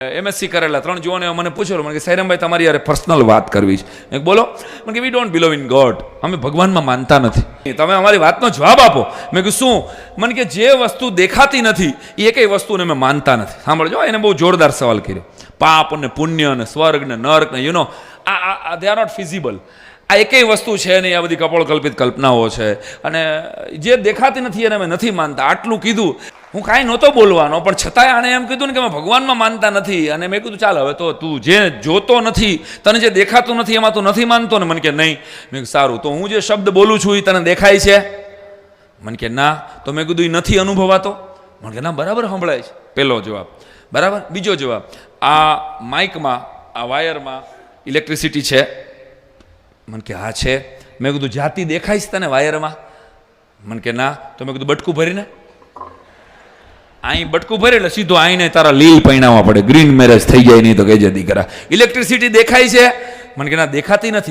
MSc કરેલા 3 જુઓને મને પૂછેલું, મને કે સાયરામભાઈ તમારી યાર પર્સનલ વાત કરવી છે. મેં બોલો. મને કે we don't believe in God, અમે ભગવાનમાં માનતા નથી. તમે અમારી વાતનો જવાબ આપો. મેં કીધું શું? મને કે જે વસ્તુ દેખાતી નથી એ કઈ વસ્તુને અમે માનતા નથી. સાંભળજો, એને બહુ જોરદાર સવાલ કર્યો. પાપ અને પુણ્ય અને સ્વર્ગ ને નર્ક ને આ દે આર નોટ ફિઝિબલ. આ એકેય વસ્તુ છે નહીં, આ બધી કપોળકલ્પિત કલ્પનાઓ છે અને જે દેખાતી નથી એને અમે નથી માનતા. આટલું કીધું. હું કાંઈ નહોતો બોલવાનો, પણ છતાંય આણે એમ કીધું ને કે અમે ભગવાનમાં માનતા નથી. અને મેં કીધું ચાલ હવે તો તું જે જોતો નથી, તને જે દેખાતું નથી એમાં તું નથી માનતો ને? મને કે નહીં. મેં સારું, તો હું જે શબ્દ બોલું છું એ તને દેખાય છે? મને કે ના. તો મેં કીધું એ નથી અનુભવાતો? મને કે ના, બરાબર સંભળાય છે. પહેલો જવાબ. બરાબર. બીજો જવાબ, આ માઇકમાં આ વાયરમાં ઇલેક્ટ્રિસિટી છે? મને કે હા છે. મેં કીધું જાતિ દેખાય છે તને વાયરમાં? મને કે ના. તો મેં કીધું બટકું ભરીને અહીં બટકું ભરે એટલે સીધો આઈને તારા લીલ પૈણાવા પડે, ગ્રીન મેરેજ થઈ જાય. નહીં તો કહેજે દીકરા ઇલેક્ટ્રિસિટી દેખાય છે? મને કે ના, દેખાતી નથી.